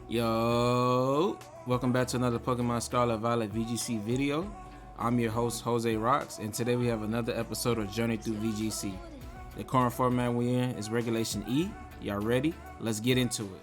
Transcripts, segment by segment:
Yo, welcome back to another Pokemon Scarlet Violet VGC video. I'm your host Jose Rocks, and today we have another episode of Journey Through VGC. The current format we in is Regulation E. Y'all ready? Let's get into it.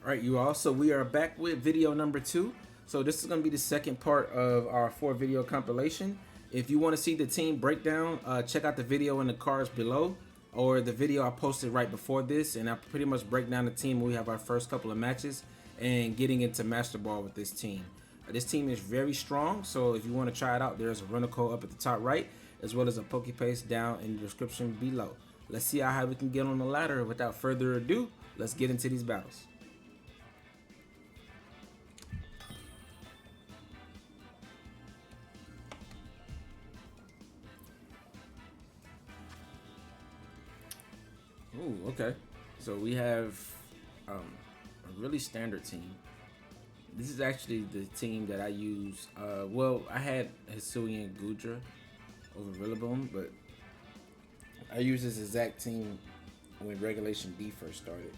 Alright you all, so we are back with video number 2. So this is going to be the second part of our 4-video compilation. If you want to see the team breakdown, check out the video in the cards below, or the video I posted right before this, and I pretty much break down the team when we have our first couple of matches and getting into Master Ball with this team. This team is very strong, so if you want to try it out, there's a runner code up at the top right, as well as a Pokepaste down in the description below. Let's see how high we can get on the ladder. Without further ado, let's get into these battles. Ooh, okay. So we have a really standard team. This is actually the team that I use. Well, I had Hisuian Gudra over Rillaboom, but I used this exact team when Regulation D first started,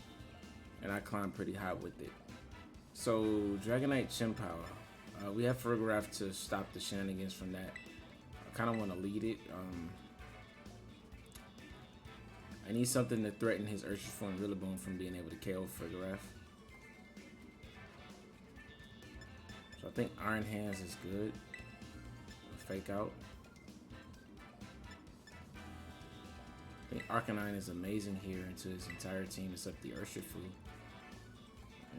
and I climbed pretty high with it. So Dragonite Chimpower. We have Farigiraf to stop the shenanigans from that. I kind of want to lead it. I need something to threaten his Urshifu and Rillaboom from being able to KO Farigiraf. So I think Iron Hands is good. Fake out. I think Arcanine is amazing here into his entire team except the Urshifu.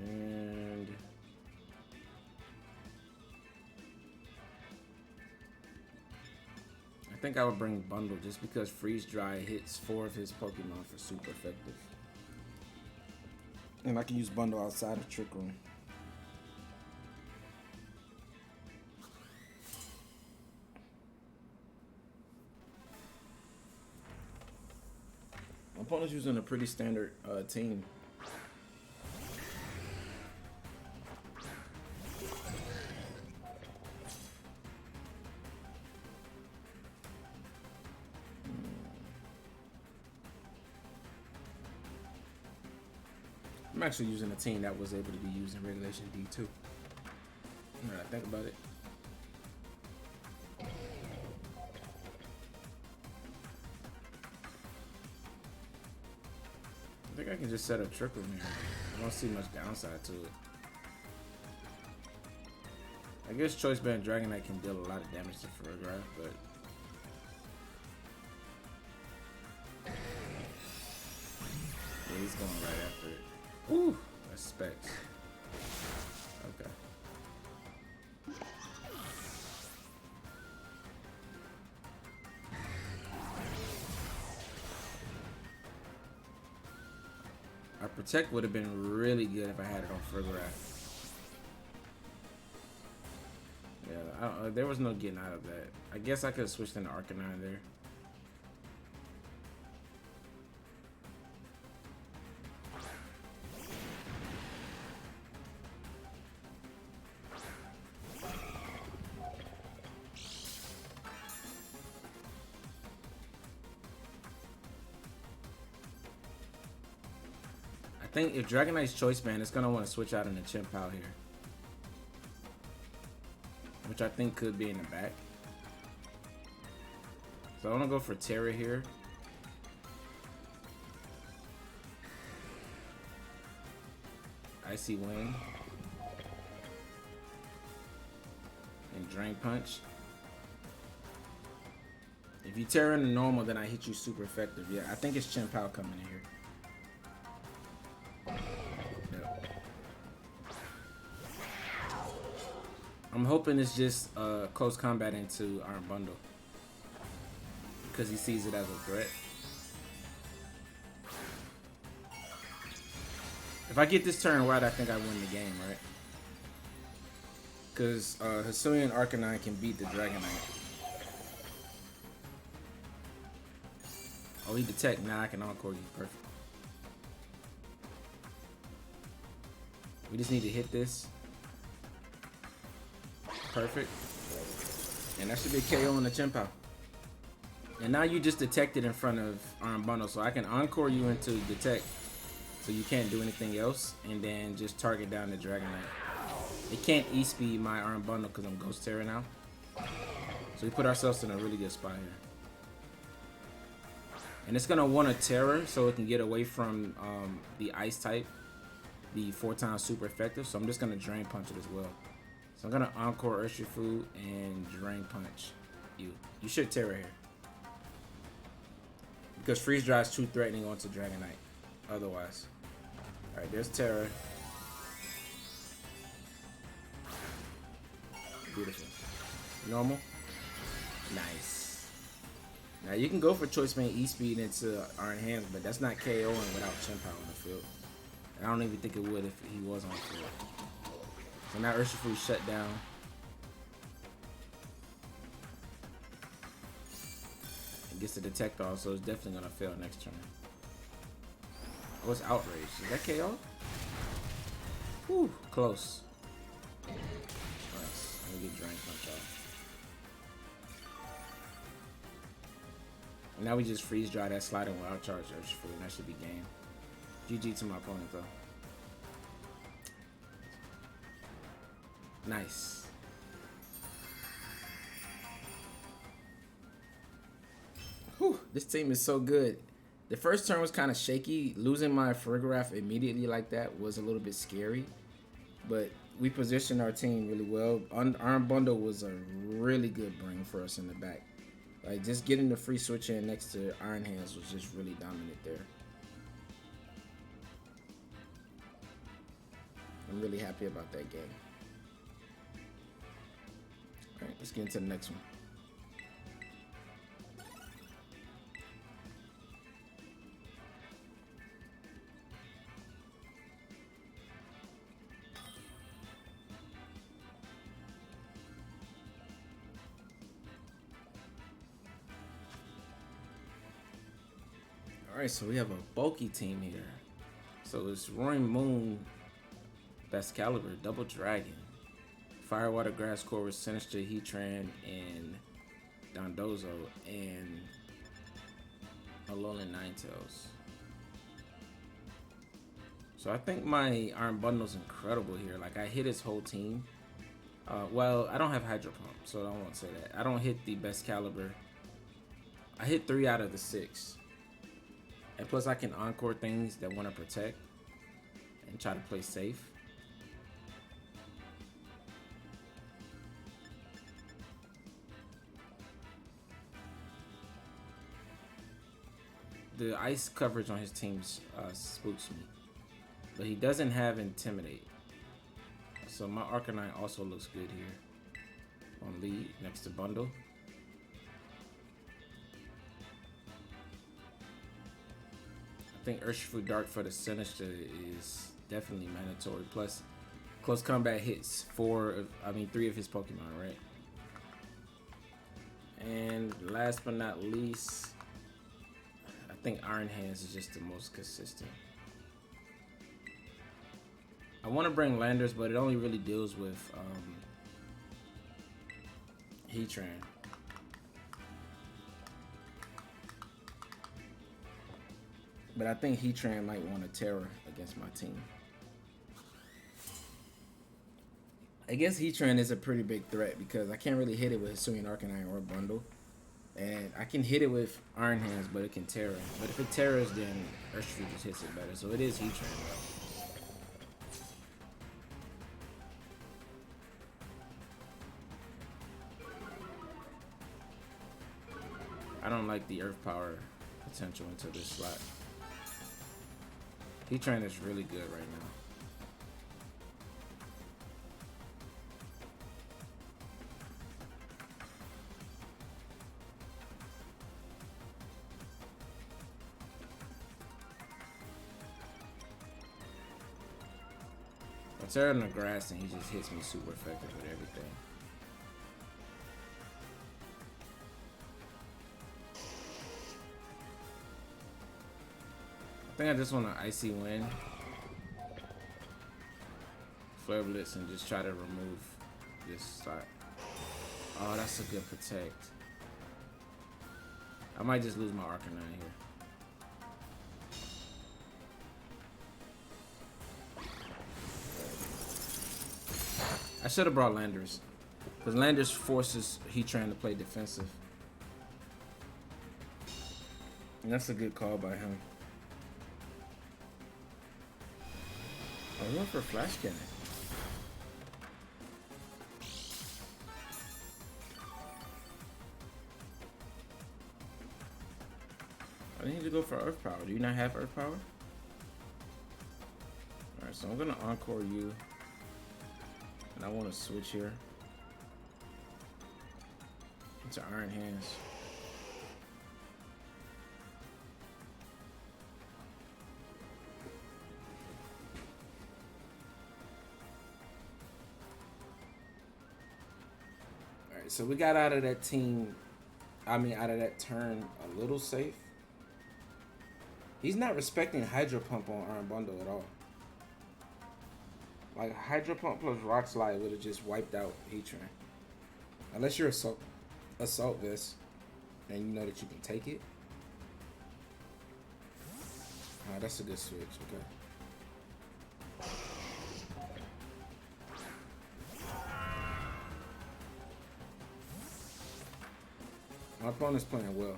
And I think I would bring Bundle just because Freeze Dry hits 4 of his Pokemon for super effective. And I can use Bundle outside of Trick Room. My opponent's using a pretty standard team. I'm actually using a team that was able to be used in Regulation D too. Now that I think about it. I think I can just set a Trick Room here. I don't see much downside to it. I guess Choice Band Dragonite can deal a lot of damage to Farigiraf, but yeah, he's going right after it. Ooh, that's specs. Okay. Our Protect would have been really good if I had it on Farigiraf. Yeah, there was no getting out of that. I guess I could have switched into Arcanine there. I think if Dragonite's Choice Band, it's gonna want to switch out in the Chimpow here, which I think could be in the back. So I want to go for Tera here. Icy Wind and Drain Punch. If you Tera in the normal, then I hit you super effective. Yeah, I think it's Chimpow coming in here. I'm hoping it's just close combat into Iron Bundle because he sees it as a threat. If I get this turn right, I think I win the game, right? Because Hisuian Arcanine can beat the Dragonite. Oh, he detect. Now I can Encore you. Perfect. We just need to hit this. Perfect. And that should be a KO on the Chimpow. And now you just detected in front of Iron Bundle, so I can Encore you into Detect so you can't do anything else, and then just target down the Dragonite. It can't E-speed my Iron Bundle because I'm Ghost Tera now. So we put ourselves in a really good spot here. And it's gonna want a Terror so it can get away from the Ice type, the 4x super effective. So I'm just gonna Drain Punch it as well. So I'm gonna Encore Urshifu and Drain Punch you. You should Terra here. Because Freeze Dry is too threatening onto Dragonite. Otherwise. Alright, there's Terra. Beautiful. Normal. Nice. Now you can go for Choice Band E-Speed into Iron Hands, but that's not KOing without Chien-Pao on the field. And I don't even think it would if he was on the field. So now Urshifu shut down. It gets to detect all, so it's definitely gonna fail next turn. Oh, it's Outrage. Is that KO? Whew, close. Nice. Let me get Drain Punch off. And now we just Freeze Dry that Sliding Wild Charge Urshifu, and that should be game. GG to my opponent though. Nice. Whew, this team is so good. The first turn was kind of shaky. Losing my Farigiraf immediately like that was a little bit scary. But we positioned our team really well. Iron Bundle was a really good bring for us in the back. Like, just getting the free switch in next to Iron Hands was just really dominant there. I'm really happy about that game. Alright, let's get into the next one. Alright, so we have a bulky team here. So it's Roaring Moon, Excalibur, Double Dragon, Firewater, Grass Core, Sinister, Heatran, and Dondozo, and Alolan Ninetales. So I think my Iron Bundle's incredible here. Like, I hit his whole team. Well, I don't have Hydro Pump, so I won't say that. I don't hit the Excalibur. I hit 3 out of the 6. And plus I can Encore things that want to protect and try to play safe. The ice coverage on his team spooks me. But he doesn't have Intimidate. So my Arcanine also looks good here. On lead next to Bundle. I think Urshifu Dark for the Sinister is definitely mandatory. Plus, close combat hits 3 of his Pokemon, right? And last but not least, I think Iron Hands is just the most consistent. I want to bring Landorus, but it only really deals with Heatran. But I think Heatran might want a Terror against my team. I guess Heatran is a pretty big threat because I can't really hit it with Hisuian Arcanine or Bundle. And I can hit it with Iron Hands, but it can Terra. But if it Terras, then Urshifu just hits it better. So it is Heatran though. I don't like the Earth Power potential into this slot. Heatran is really good right now. I tear in the grass and he just hits me super effective with everything. I think I just want to Icy Wind, Flare Blitz, and just try to remove this slot. Oh, that's a good protect. I might just lose my Arcanine here. should have brought Landorus. Because Landorus forces Heatran to play defensive. And that's a good call by him. I went for Flash Cannon. I need to go for Earth Power. Do you not have Earth Power? Alright, so I'm gonna Encore you. And I want to switch here into Iron Hands. Alright, so we got out of that out of that turn a little safe. He's not respecting Hydro Pump on Iron Bundle at all. Like, Hydro Pump plus Rock Slide would have just wiped out Heatran. Unless you're Assault Vest, and you know that you can take it. Alright, that's a good switch, okay. My opponent's playing well.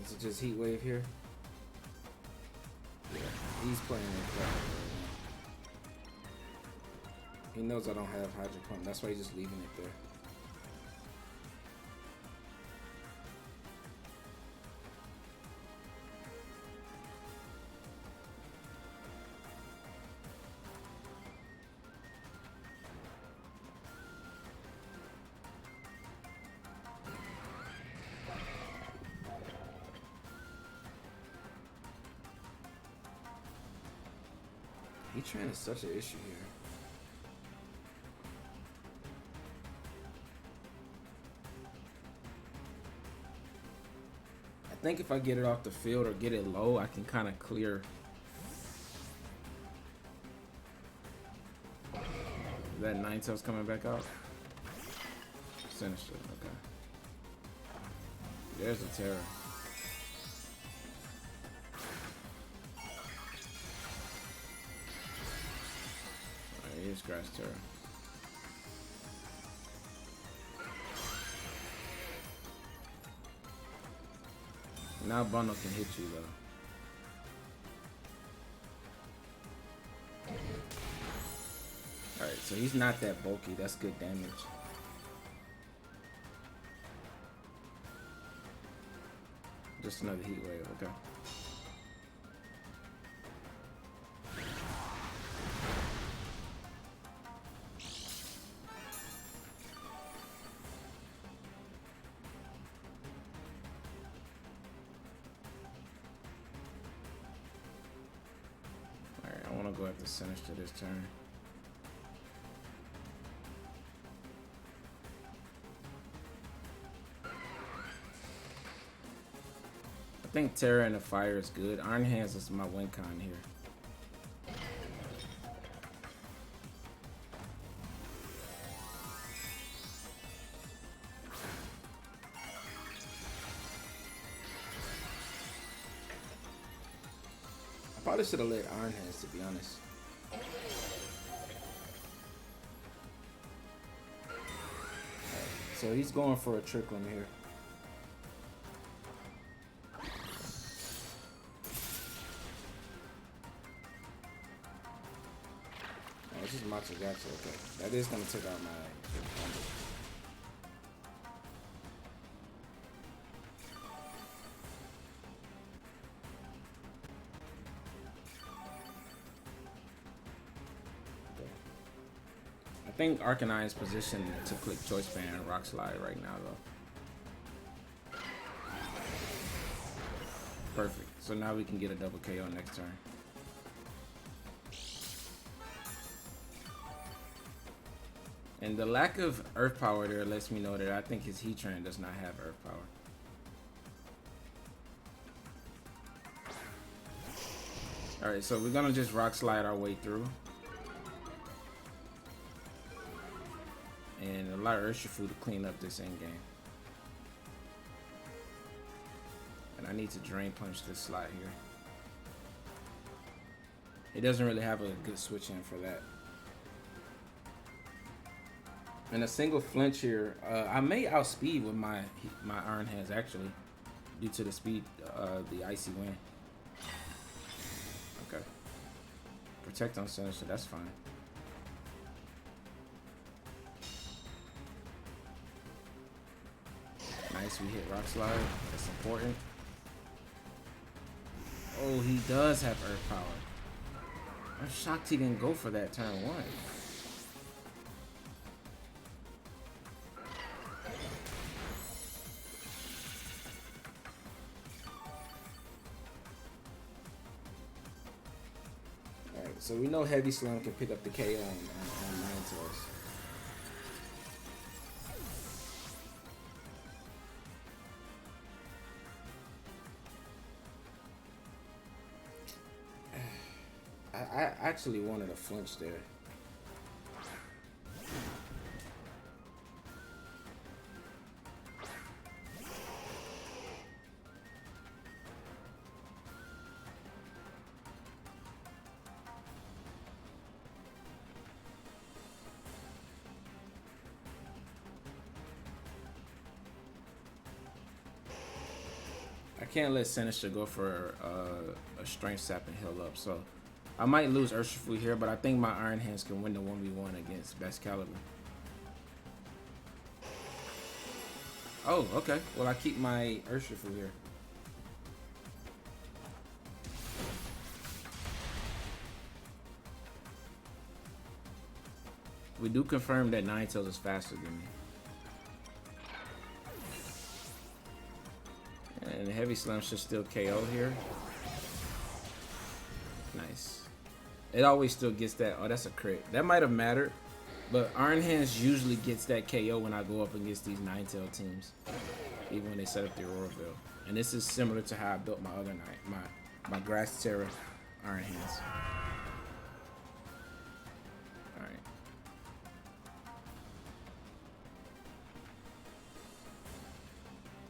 Is it just Heat Wave here? Yeah, he's playing incredible right now. He knows I don't have Hydro Pump, that's why he's just leaving it there. Heatran is such an issue here. I think if I get it off the field or get it low, I can kind of clear. Is that Ninetales coming back out? Sinister, okay. There's a Tera. Here's Grass Tera. Now Bundle can hit you though. Alright, so he's not that bulky. That's good damage. Just another Heat Wave, okay. Go after Sinister this turn. I think Tera and the Fire is good. Iron Hands is my win con here. Probably should have let Iron Hands, to be honest. Right, so he's going for a Trickling here. Oh, it's just Matsugatsu, okay. That is going to take out my... I think Arcanine is positioned to click Choice Band and Rock Slide right now, though. Perfect. So now we can get a double KO next turn. And the lack of Earth Power there lets me know that I think his Heatran does not have Earth Power. Alright, so we're gonna just Rock Slide our way through. And allow Urshifu to clean up this end game. And I need to Drain Punch this slot here. It doesn't really have a good switch in for that. And a single flinch here, I may outspeed with my Iron Hands actually, due to the speed, the Icy Wind. Okay. Protect on center, so that's fine. Nice, we hit Rock Slide. That's important. Oh, he does have Earth Power. I'm shocked he didn't go for that turn 1. Alright, so we know Heavy Slam can pick up the KO on Ninetales. I actually wanted a flinch there. I can't let Sinister go for a Strength Sap and heal up, so I might lose Urshifu here, but I think my Iron Hands can win the 1v1 against Best Caliber. Oh, okay. Well, I keep my Urshifu here. We do confirm that Ninetales is faster than me. And the Heavy Slam should still KO here. Nice. It always still gets that. Oh, that's a crit. That might have mattered, but Iron Hands usually gets that KO when I go up against these Ninetale teams, even when they set up the Auroraville. And this is similar to how I built my other my Grass Tera Iron Hands. All right.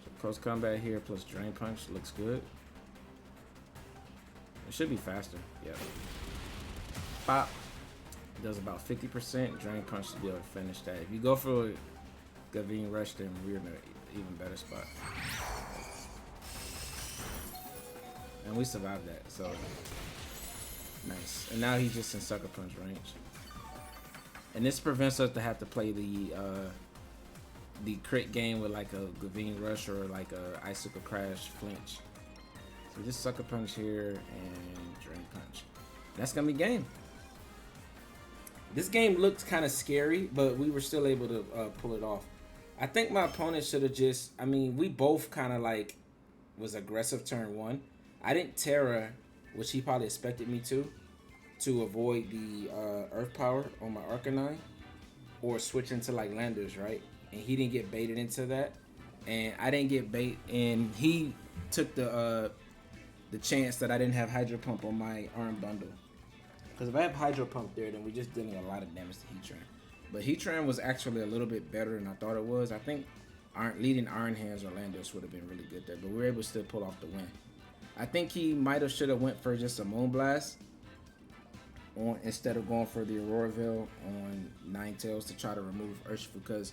So close combat here plus Drain Punch looks good. It should be faster. Yep. Pop does about 50%. Drain Punch to be able to finish that. If you go for Gavin Rush, then we're in an even better spot. And we survived that, so nice. And now he's just in Sucker Punch range. And this prevents us to have to play the crit game with like a Gavin Rush or like a Icicle Crash flinch. So just Sucker Punch here and Drain Punch. That's gonna be game. This game looked kind of scary, but we were still able to pull it off. I think my opponent should have just, I mean, we both kind of like was aggressive turn 1. I didn't Terra, which he probably expected me to avoid the Earth Power on my Arcanine or switch into like Landorus, right? And he didn't get baited into that. And I didn't get bait, and he took the chance that I didn't have Hydro Pump on my Iron Bundle. Because if I have Hydro Pump there, then we're just dealing a lot of damage to Heatran. But Heatran was actually a little bit better than I thought it was. I think leading Iron Hands or Landorus would have been really good there, but we were able to still pull off the win. I think he might have should have went for just a Moonblast instead of going for the Auroraville on Ninetales to try to remove Urshifu,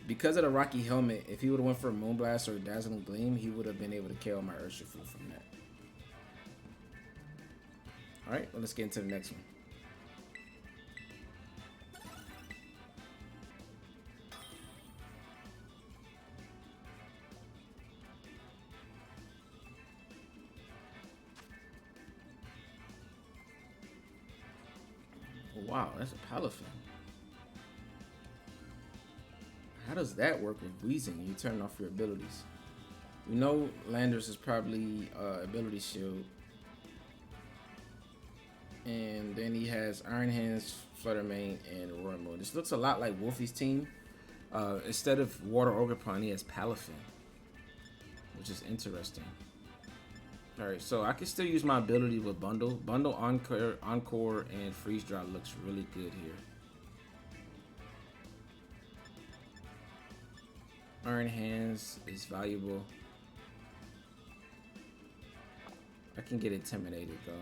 because of the Rocky Helmet, if he would have went for a Moonblast or a Dazzling Gleam, he would have been able to KO my Urshifu from that. Alright, well, let's get into the next one. Wow, that's a Palafin. How does that work with Wheezing? You turn off your abilities. We know Landorus is probably Ability Shield. And then he has Iron Hands, Flutter Mane, and Roar Moon. This looks a lot like Wolfie's team. Instead of Water Ogerpon, he has Palafin, which is interesting. Alright, so I can still use my ability with Bundle. Bundle, Encore, and Freeze Dry looks really good here. Iron Hands is valuable. I can get intimidated though.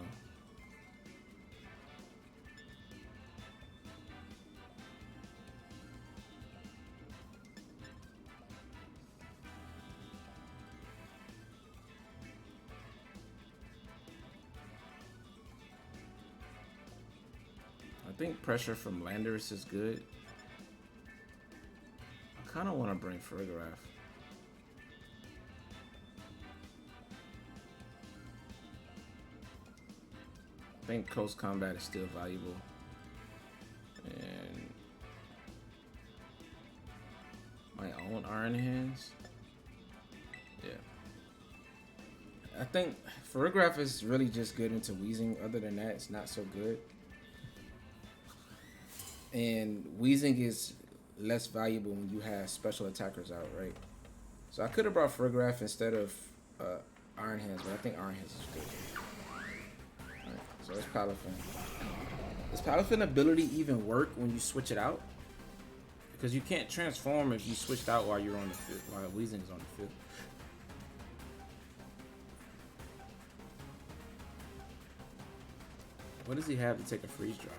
think pressure from Landorus is good. I kind of want to bring Farigiraf. I think close combat is still valuable. And my own Iron Hands. Yeah. I think Farigiraf is really just good into Weezing. Other than that, it's not so good. And Weezing is less valuable when you have special attackers out, right? So I could have brought Farigiraf instead of Iron Hands, but I think Iron Hands is good. Alright, so it's Palafin. Does Palafin ability even work when you switch it out? Because you can't transform if you switched out while you're on the field, while Weezing is on the field. What does he have to take a freeze dry?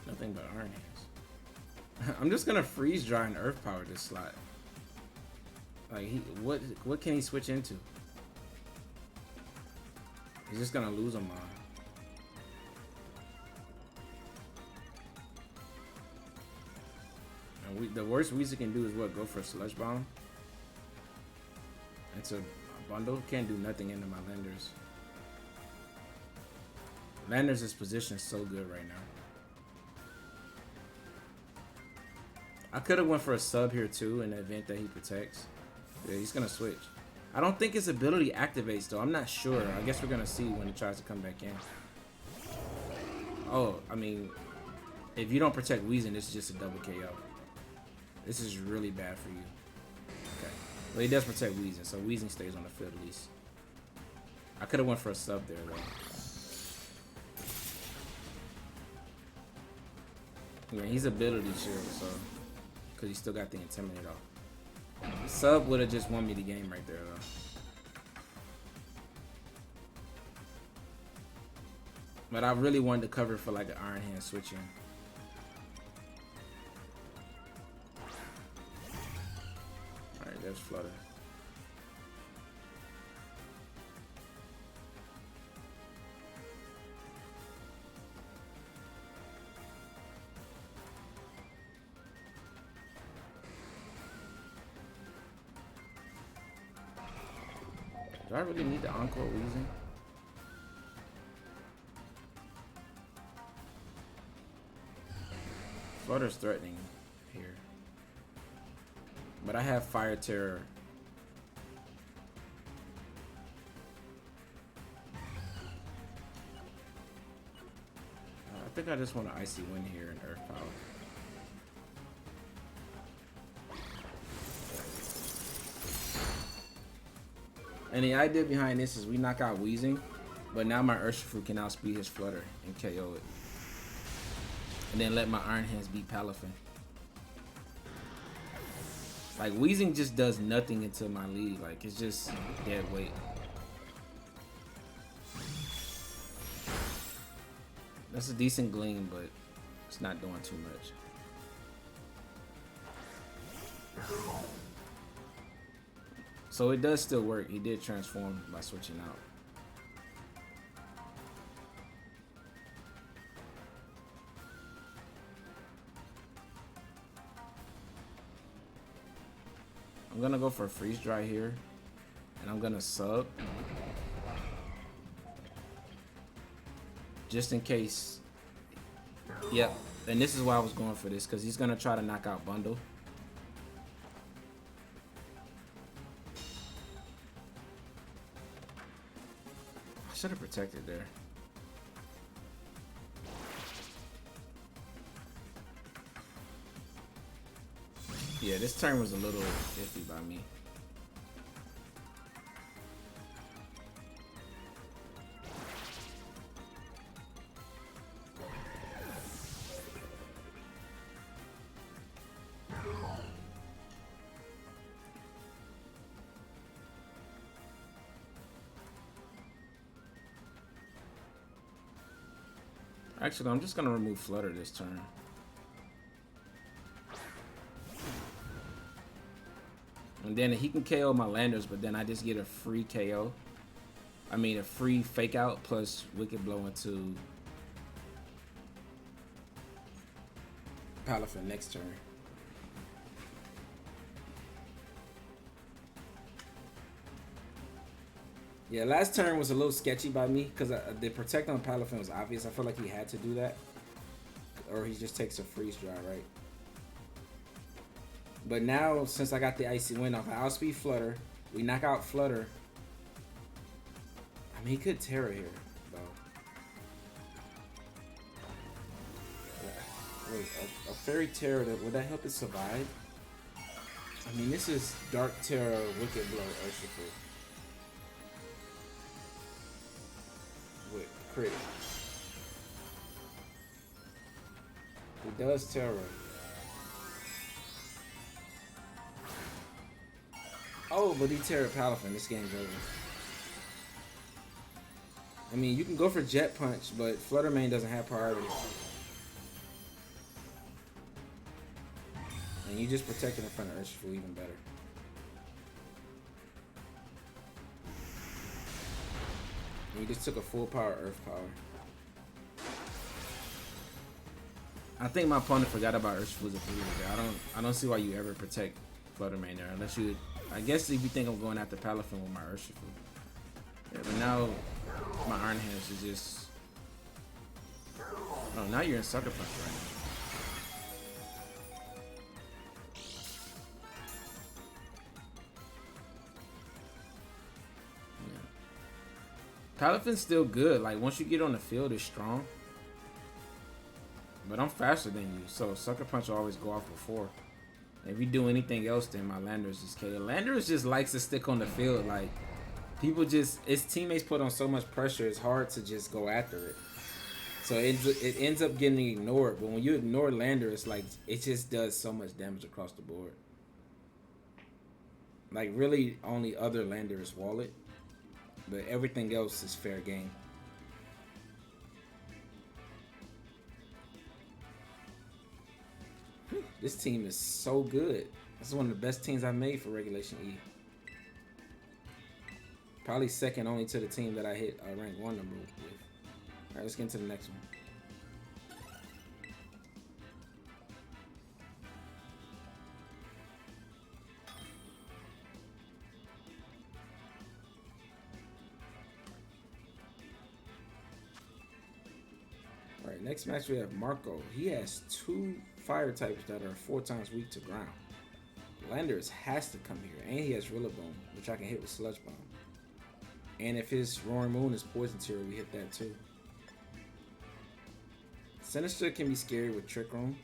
Nothing but Iron Hands. I'm just gonna freeze dry and Earth Power this slot. Like what can he switch into? He's just gonna lose him on. And the worst Weezer can do is what? Go for a Sludge Bomb. It's a bundle. Can't do nothing into my Landorus. Landorus' position is so good right now. I could have went for a sub here too in the event that he protects. Yeah, he's gonna switch. I don't think his ability activates though. I'm not sure. I guess we're gonna see when he tries to come back in. Oh, I mean, if you don't protect Weezing, it's just a double KO. This is really bad for you. Okay, but he does protect Weezing, so Weezing stays on the field at least. I could have went for a sub there though. Yeah, he's ability shield, so because he still got the Intimidate off. Sub would have just won me the game right there, though. But I really wanted to cover for like an Iron Hand switching. Alright, there's Flutter. Do I really need the Encore Weezing? Flutter's threatening here. But I have Fire Tera. I think I just want an Icy Wind here and Earth Power. And the idea behind this is we knock out Weezing, but now my Urshifu can outspeed his Flutter and KO it. And then let my Iron Hands beat Palafin. Like, Weezing just does nothing into my lead. Like, it's just dead weight. That's a decent gleam, but it's not doing too much. So it does still work. He did transform by switching out. I'm gonna go for a freeze dry here, and I'm gonna sub just in case. Yep, and this is why I was going for this, because he's gonna try to knock out Bundle. I should have protected there. Yeah, this turn was a little iffy by me. Actually, I'm just gonna remove Flutter this turn. And then he can KO my Landers, but then I just get a free KO. I mean, a free fake out plus Wicked Blow into Palafin next turn. Yeah, last turn was a little sketchy by me because the protect on Palafin was obvious. I feel like he had to do that. Or he just takes a freeze dry, right? But now, since I got the Icy Wind off, I outspeed Flutter. We knock out Flutter. I mean, he could Tera here, though. Wait, a Fairy Tera, would that help it survive? I mean, this is Dark Tera, Wicked Blow, Urshifu. With crit. He does Tera. Oh, but he Tera Palafin. This game's over. I mean, you can go for Jet Punch, but Flutter Mane doesn't have priority. And you just protected in front of Urshifu even better. And you just took a full power Earth Power. I think my opponent forgot about Urshifu's ability there. I don't see why you ever protect Flutter Mane there unless you. I guess if you think I'm going after Palafin with my Urshifu. Yeah, but now my Iron Hands is just. Oh, now you're in Sucker Punch right now. Palafin's still good. Like, once you get on the field, it's strong. But I'm faster than you, so Sucker Punch will always go off before. If you do anything else, then my Landorus is KO. Landorus just likes to stick on the field. Like, people just, his teammates put on so much pressure, it's hard to just go after it. So it ends up getting ignored. But when you ignore Landorus, like, it just does so much damage across the board. Like, really, only other Landorus wallet. But everything else is fair game. This team is so good. This is one of the best teams I've made for Regulation E. Probably second only to the team that I hit rank 1 number with. Alright, let's get into the next one. Alright, next match we have Marco. He has 2 fire types that are 4 times weak to ground. Landorus has to come here, and he has Rillaboom, which I can hit with Sludge Bomb. And if his Roaring Moon is Poison Tera, we hit that too. Sinister can be scary with Trick Room.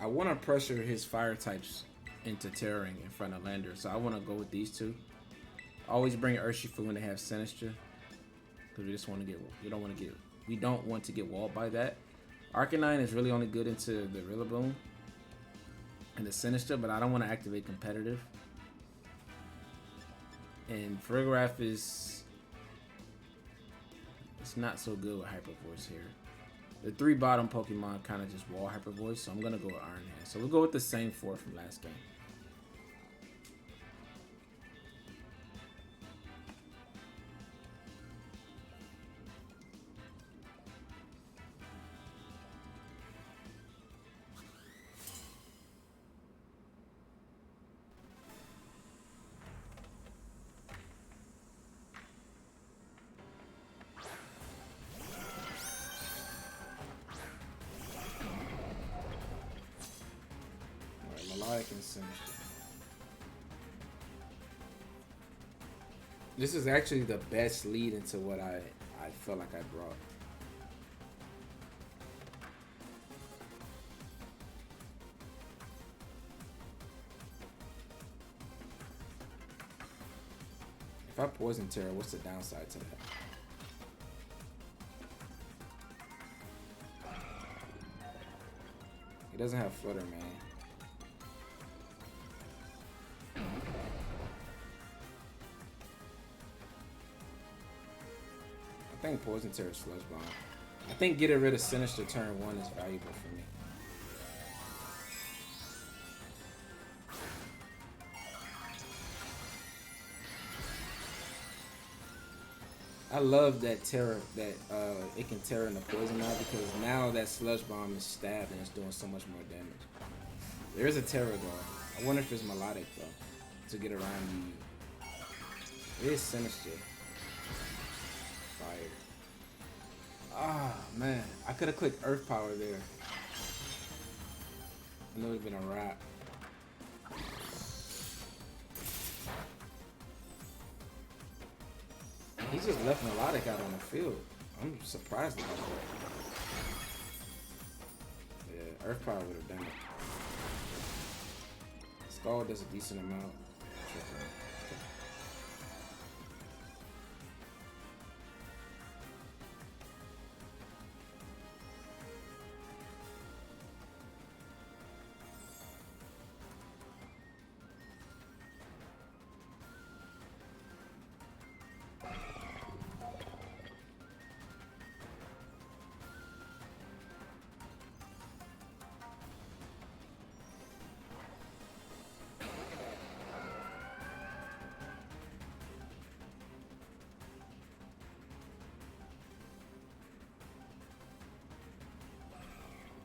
I want to pressure his fire types into Terraring in front of Lander, so I want to go with these two. Always bring Urshifu when they have Sinister, because we just want to get. We don't want to get walled by that. Arcanine is really only good into the Rillaboom and the Sinister, but I don't want to activate competitive. And Farigiraf is. It's not so good with Hyper Voice here. The 3 bottom Pokemon kind of just wall Hyper Voice, so I'm going to go with Iron Hand. So we'll go with the same 4 from last game. This is actually the best lead into what I felt like I brought. If I Poison Tera, what's the downside to that? He doesn't have Flutter Mane. I think Poison Tera Sludge Bomb. I think getting rid of Sinister turn 1 is valuable for me. I love that Tera, that it can Tera in the poison now, because now that Sludge Bomb is stabbed and it's doing so much more damage. There is a Tera though. I wonder if it's melodic though, to get around the... It is Sinister. Fire. Ah, man. I could have clicked Earth Power there. I know it would have been a wrap. He just left Melodic out on the field. I'm surprised about that. Yeah, Earth Power would have done it. Skull does a decent amount.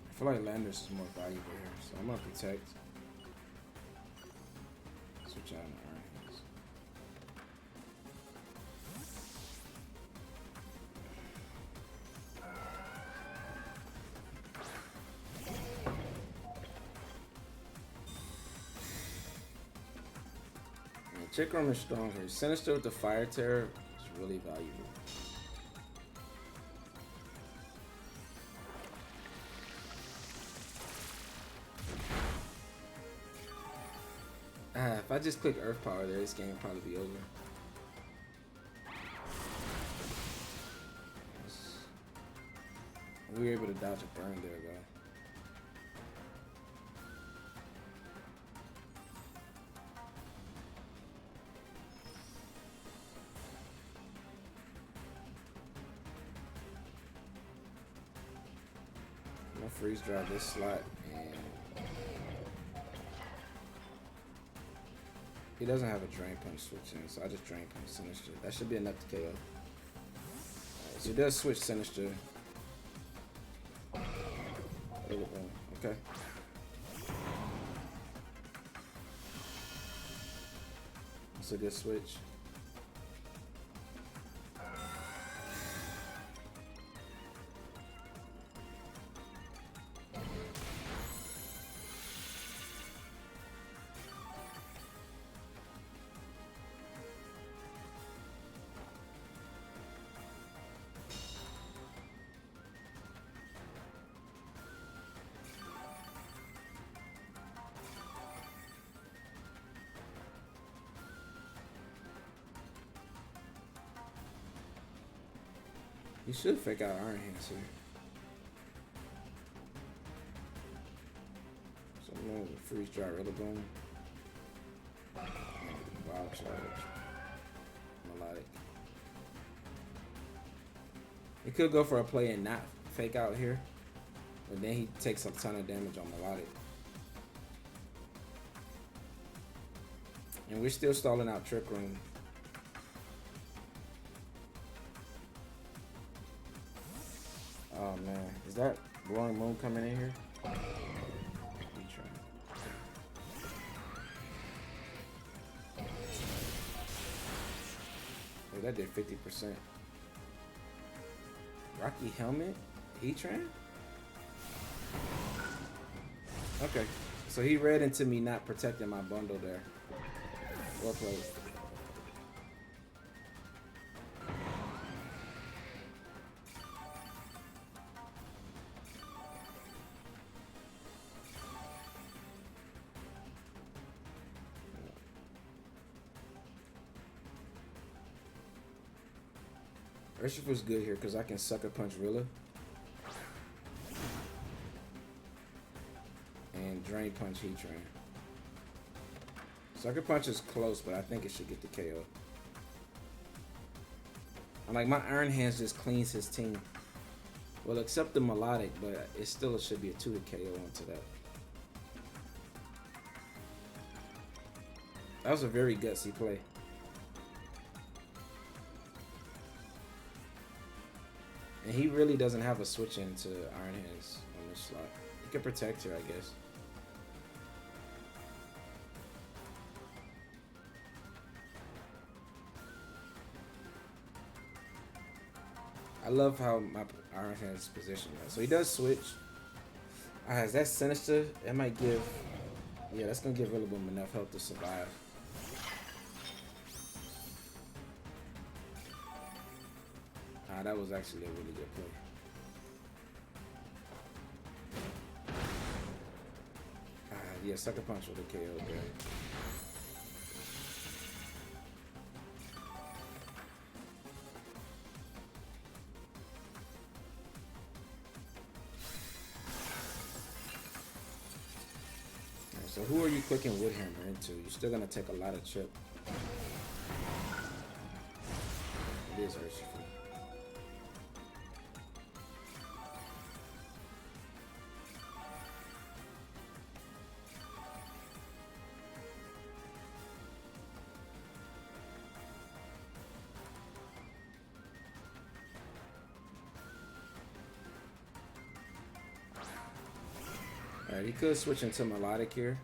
I feel like Landorus is more valuable here, so I'm gonna protect. Switch out in Iron Hands. Check room is strong here. Sinister with the Fire Tera is really valuable. If I just click Earth Power there, this game will probably be over. We were able to dodge a burn there, though. I'm gonna freeze dry this slot, and he doesn't have a Drain Punch switch in, so I just Drain Punch Sinister. That should be enough to KO. Right, so he does switch Sinister. Okay. That's a good switch. You should fake out Iron Hands here. So I'm going to freeze dry Rillaboom. Wild Charge. Melodic. He could go for a play and not fake out here, but then he takes a ton of damage on Melodic. And we're still stalling out Trick Room. Oh man, is that Glowing Moon coming in here? Hey, that did 50%. Rocky Helmet? Heatran? Okay, so he read into me not protecting my bundle there. Well played. Urshifu's good here because I can Sucker Punch Rilla and Drain Punch Heatran. Sucker Punch is close, but I think it should get the KO. I'm like, my Iron Hands just cleans his team. Well, except the melodic, but it still should be a 2 hit KO onto that. That was a very gutsy play. And he really doesn't have a switch into Iron Hands on this slot. He can protect her, I guess. I love how my Iron Hands is positioned. So he does switch. Alright, that's Sinister. That might give... Yeah, that's going to give Rillaboom enough help to survive. That was actually a really good play. Yeah, Sucker Punch with a KO there. So who are you clicking Woodhammer into? You're still gonna take a lot of chip. It is Urshifu. Alright, he could switch into Melodic here.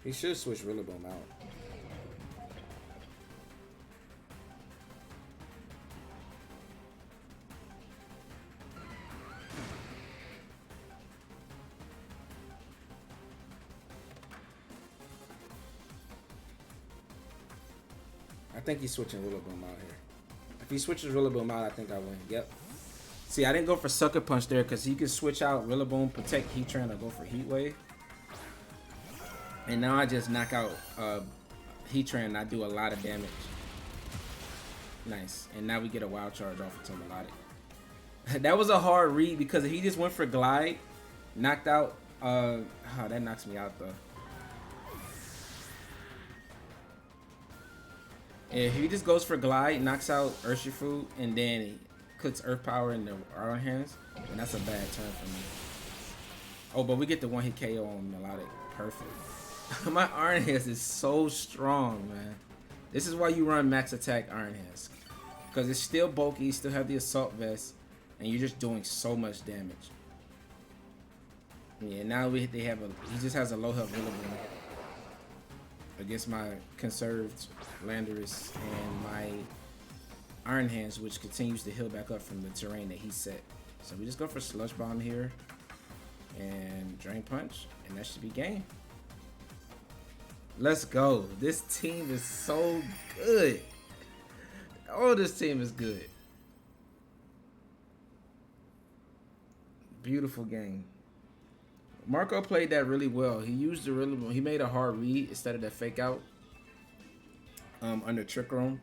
He should switch Rillaboom out. I think he's switching Rillaboom out here. If he switches Rillaboom out, I think I win. Yep. See, I didn't go for Sucker Punch there because he could switch out Rillaboom, protect Heatran, or go for Heat Wave. And now I just knock out Heatran and I do a lot of damage. Nice. And now we get a Wild Charge off of Melodic. That was a hard read because if he just went for Glide, knocked out... oh, that knocks me out though. If he just goes for Glide, knocks out Urshifu, and then he clicks Earth Power in the Iron Hands, and that's a bad turn for me. Oh, but we get the one-hit KO on Melodic. Perfect. My Iron Hands is so strong, man. This is why you run Max Attack Iron Hands. Because it's still bulky, you still have the Assault Vest, and you're just doing so much damage. Yeah, now he just has a low health Rillaboom against my conserved Landorus and my Iron Hands, which continues to heal back up from the terrain that he set. So we just go for Sludge Bomb here and Drain Punch, and that should be game. Let's go. This team is so good. Oh, this team is good. Beautiful game. Marco played that really well. He used the Rillaboom. He made a hard read instead of that fake out under Trick Room.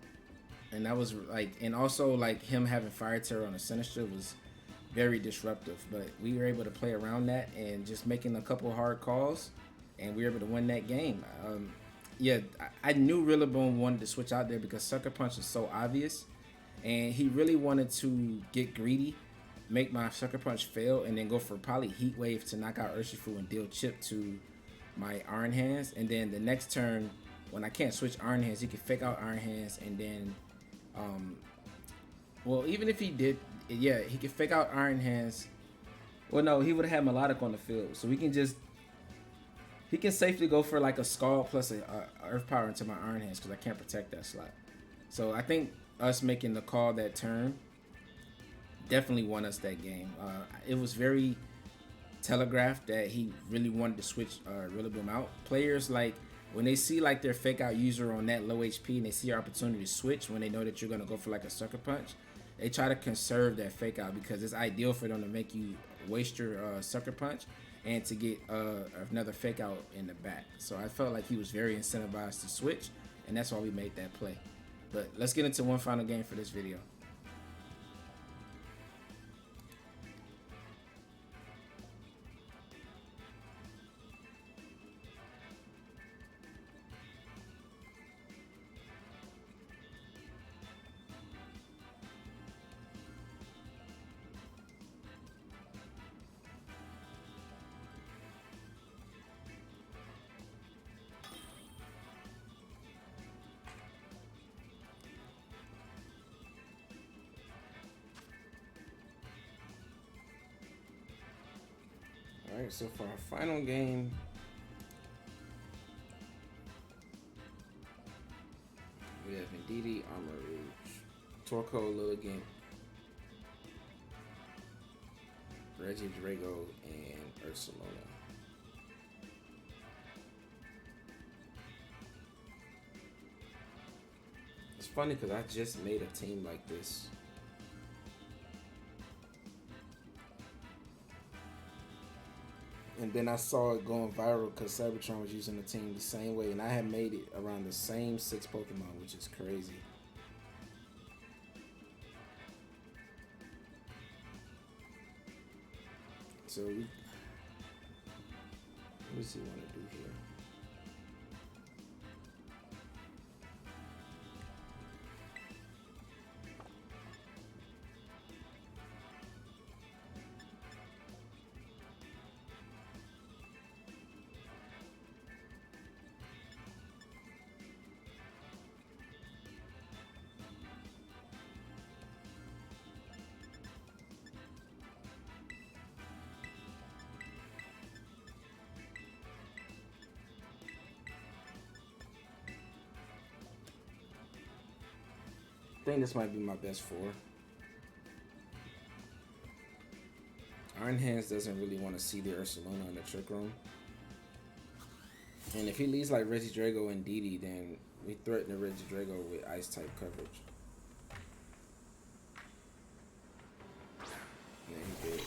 And that was like, and also like him having Fire Tera on the Sinister was very disruptive. But we were able to play around that and just making a couple hard calls, and we were able to win that game. Yeah, I knew Rillaboom wanted to switch out there because Sucker Punch is so obvious, and he really wanted to get greedy, make my Sucker Punch fail, and then go for probably Heat Wave to knock out Urshifu and deal chip to my Iron Hands. And then the next turn, when I can't switch Iron Hands, he can fake out Iron Hands, and then, well, even if he did, yeah, he could fake out Iron Hands. Well, no, he would have had Melodic on the field, so we can just, he can safely go for like a Scald plus a Earth Power into my Iron Hands because I can't protect that slot. So I think us making the call that turn definitely won us that game. It was very telegraphed that he really wanted to switch Rillaboom out. Players, like, when they see like their fake out user on that low HP and they see your opportunity to switch when they know that you're going to go for like a Sucker Punch, they try to conserve that fake out because it's ideal for them to make you waste your Sucker Punch and to get another fake out in the back. So I felt like he was very incentivized to switch, and that's why we made that play. But let's get into one final game for this video. Alright, so for our final game, we have Indeedee, Armor Rouge, Torkoal, Lilligant, Regidrago, and Ursaluna. It's funny because I just made a team like this. And then I saw it going viral because Cybertron was using the team the same way, and I had made it around the same 6 Pokemon, which is crazy. So what does he want to do here? I think this might be my best 4. Iron Hands doesn't really want to see the Ursaluna in the Trick Room. And if he leaves like Regidrago and Indeedee, then we threaten the Regidrago with Ice type coverage. Yeah, he did.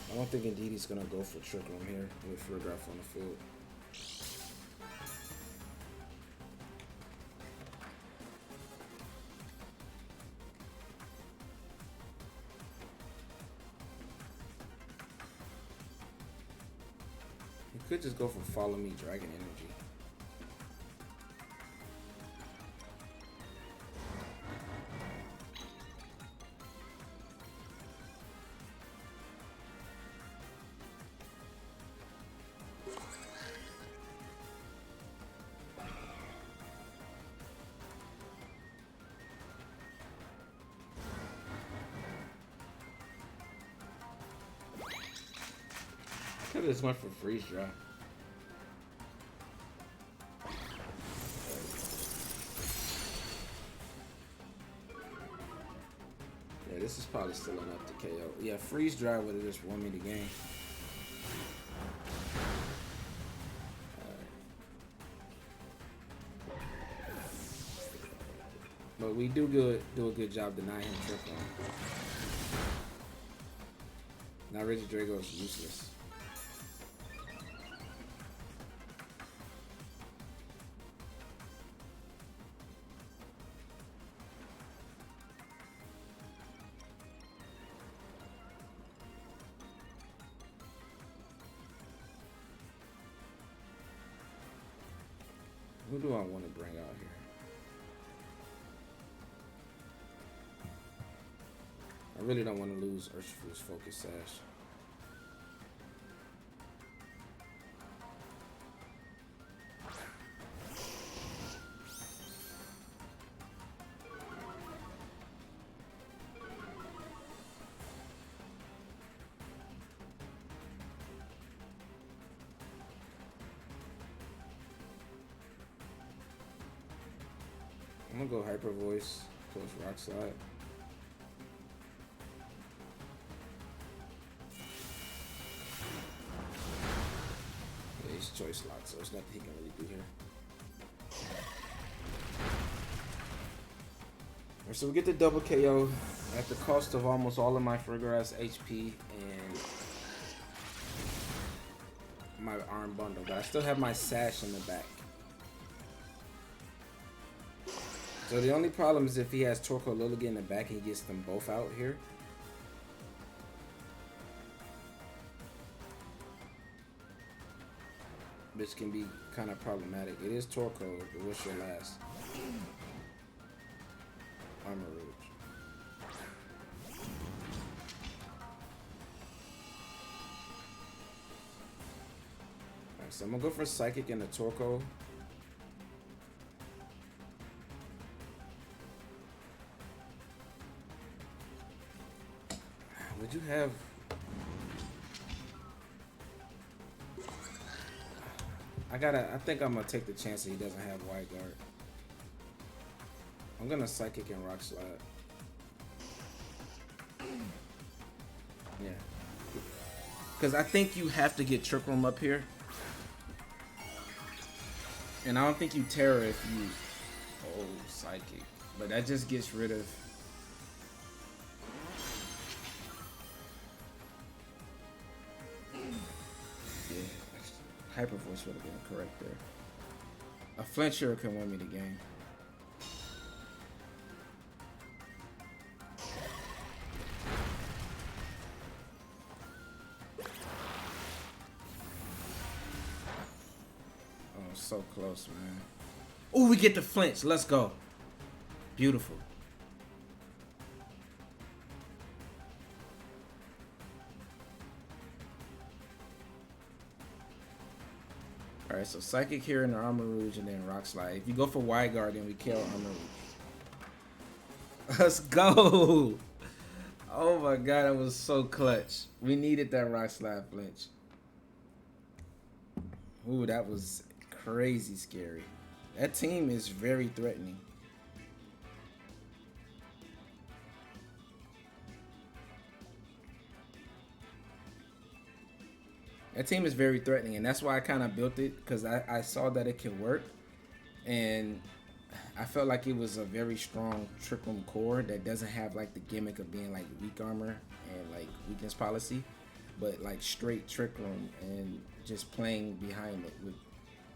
I don't think Indeedee's gonna go for Trick Room here with Farigiraf on the field. He could just go for Follow Me Dragon Energy. I could have just went for Freeze Dry. Yeah, this is probably still enough to KO. Yeah, Freeze Dry would have just won me the game. But we do a good job denying him Trick Room. Now Regidrago is useless. Who do I want to bring out here? I really don't want to lose Urshifu's Focus Sash. I'm gonna go Hyper Voice, close Rock Slide. Yeah, he's Choice Locked, so there's nothing he can really do here. Alright, so we get the double KO at the cost of almost all of my Farigiraf's HP and my Iron Bundle, but I still have my Sash in the back. So the only problem is if he has Torkoal Lilligant in the back and he gets them both out here. Which can be kind of problematic. It is Torkoal, but what's your last? Armor Rouge. Alright, so I'm gonna go for Psychic and the Torkoal. have... I think I'm gonna take the chance that he doesn't have Wide Guard. I'm gonna Psychic and Rock Slide. Yeah. Because I think you have to get Trick Room up here. And I don't think you Tera if you... Oh, Psychic. But that just gets rid of... Yeah. Hyper Voice would have been correct there. A Flincher can win me the game. So close, man. Oh, we get the flinch. Let's go. Beautiful. All right, so Psychic here in the Armor Rouge and then Rock Slide. If you go for Wide Guard, then we kill Armor Rouge. Let's go. Oh my god, that was so clutch. We needed that Rock Slide flinch. Ooh, that was crazy scary. That team is very threatening. That team is very threatening, and that's why I kind of built it, because I saw that it could work, and I felt like it was a very strong Trick Room core that doesn't have like the gimmick of being like weak armor and like weakness policy, but like straight Trick Room and just playing behind it with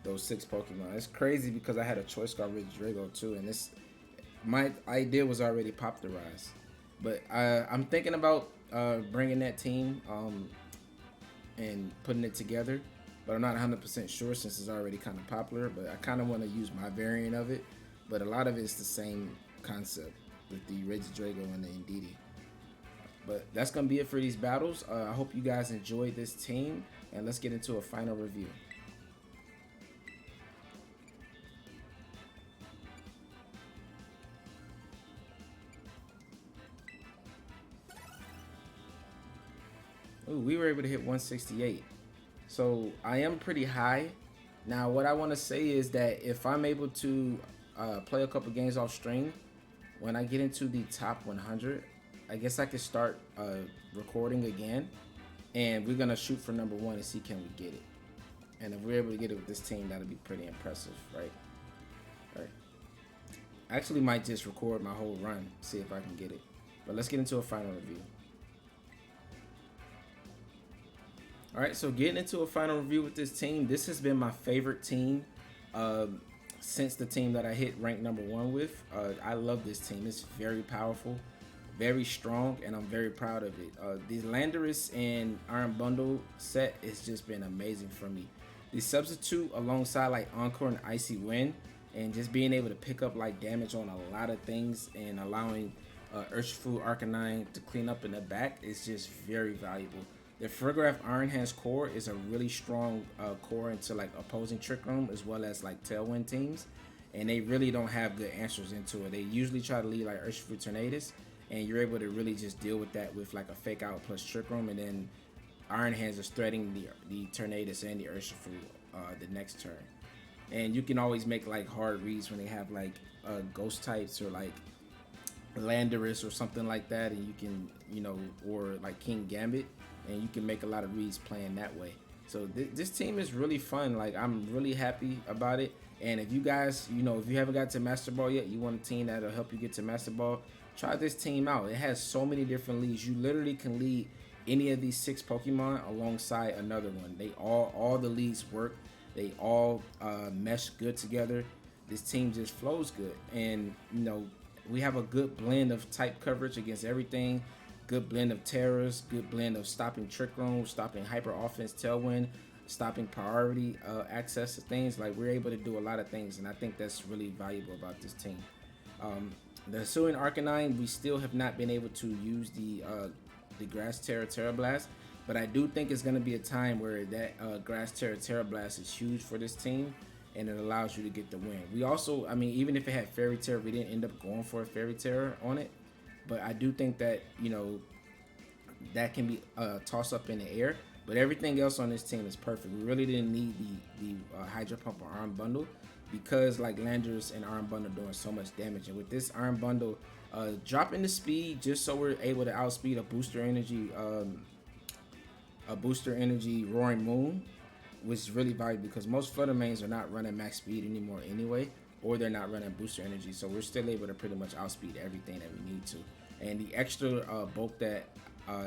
those 6 Pokemon. It's crazy because I had a Choice Scar Regidrago too, and this, my idea was already popularized, but I'm thinking about bringing that team and putting it together, but I'm not 100% sure since it's already kind of popular. But I kind of want to use my variant of it, but a lot of it's the same concept with the Regidrago and the Indeedee. But that's gonna be it for these battles. I hope you guys enjoyed this team, and let's get into a final review. Ooh, we were able to hit 168. So I am pretty high. Now what I want to say is that if I'm able to play a couple games off stream, when I get into the top 100, I guess I could start recording again, and we're gonna shoot for number 1 and see can we get it. And if we're able to get it with this team, that'll be pretty impressive, right? All right. I actually might just record my whole run, see if I can get it. But let's get into a final review. Alright, so getting into a final review with this team, this has been my favorite team since the team that I hit rank number 1 with. I love this team. It's very powerful, very strong, and I'm very proud of it. The Landorus and Iron Bundle set has just been amazing for me. The Substitute alongside like Encore and Icy Wind, and just being able to pick up like damage on a lot of things and allowing Urshifu Arcanine to clean up in the back is just very valuable. The Farigiraf Iron Hands core is a really strong core into like opposing Trick Room as well as like Tailwind teams, and they really don't have good answers into it. They usually try to lead like Urshifu Tornadus, and you're able to really just deal with that with like a Fake Out plus Trick Room, and then Iron Hands is threatening the Tornadus and the Urshifu the next turn. And you can always make like hard reads when they have like ghost types or like Landorus or something like that, and you can, you know, or like King Gambit, and you can make a lot of reads playing that way. So this team is really fun. Like, I'm really happy about it. And if you guys, you know, if you haven't got to Master Ball yet, you want a team that'll help you get to Master Ball, try this team out. It has so many different leads. You literally can lead any of these 6 Pokemon alongside another one. They all the leads work. They all mesh good together. This team just flows good. And, you know, we have a good blend of type coverage against everything. Good blend of Terras, good blend of stopping Trick Room, stopping Hyper Offense Tailwind, stopping priority access to things. Like, we're able to do a lot of things, and I think that's really valuable about this team. The Hisuian Arcanine, we still have not been able to use the Grass Tera Tera Blast, but I do think it's going to be a time where that Grass Tera Tera Blast is huge for this team, and it allows you to get the win. We also, I mean, even if it had Fairy Tera, we didn't end up going for a Fairy Tera on it. But I do think that, you know, that can be tossed up in the air. But everything else on this team is perfect. We really didn't need the Hydro Pump or Iron Bundle because like Landorus and Iron Bundle doing so much damage. And with this Iron Bundle, dropping the speed just so we're able to outspeed a booster energy Roaring Moon, which is really valuable because most Flutter mains are not running max speed anymore anyway, or they're not running booster energy. So we're still able to pretty much outspeed everything that we need to. And the extra bulk that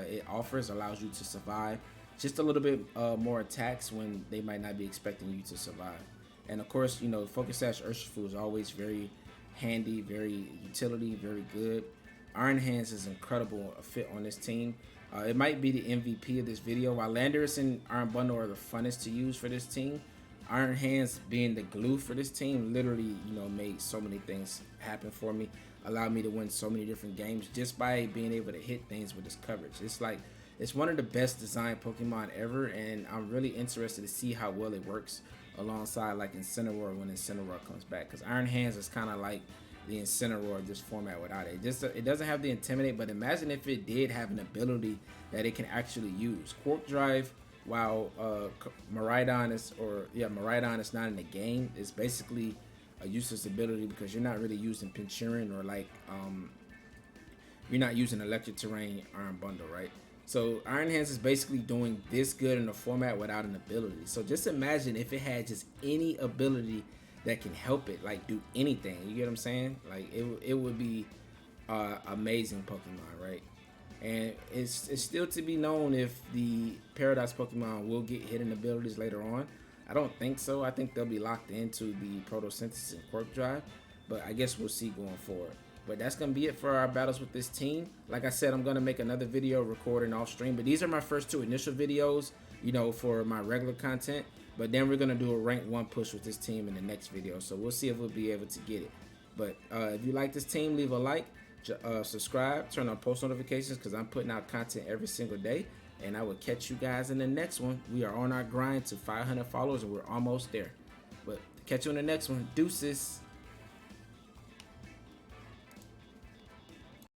it offers allows you to survive just a little bit more attacks when they might not be expecting you to survive. And of course, you know, Focus Sash Urshifu is always very handy, very utility, very good. Iron Hands is incredible fit on this team. It might be the MVP of this video. While Landorus and Iron Bundle are the funnest to use for this team, Iron Hands being the glue for this team literally, you know, made so many things happen for me. Allowed me to win so many different games just by being able to hit things with this coverage. It's one of the best designed Pokemon ever, and I'm really interested to see how well it works alongside like Incineroar when Incineroar comes back. Because Iron Hands is kind of like the Incineroar of this format without it. It doesn't have the Intimidate, but imagine if it did have an ability that it can actually use. Quark Drive, while Miraidon is not in the game, it's basically a useless ability because you're not really using Pinchurin or like you're not using Electric Terrain Iron Bundle, right? So Iron Hands is basically doing this good in the format without an ability. So just imagine if it had just any ability that can help it, like do anything. You get what I'm saying? Like it would be amazing Pokemon, right? And it's still to be known if the Paradox Pokemon will get hidden abilities later on. I don't think so. I think they'll be locked into the Photosynthesis and Quirk Drive, but I guess we'll see going forward. But that's going to be it for our battles with this team. Like I said, I'm going to make another video recording off stream, but these are my first two initial videos, you know, for my regular content. But then we're going to do a rank 1 push with this team in the next video, so we'll see if we'll be able to get it. But if you like this team, leave a like, subscribe, turn on post notifications because I'm putting out content every single day. And I will catch you guys in the next one. We are on our grind to 500 followers and we're almost there. But catch you in the next one. Deuces.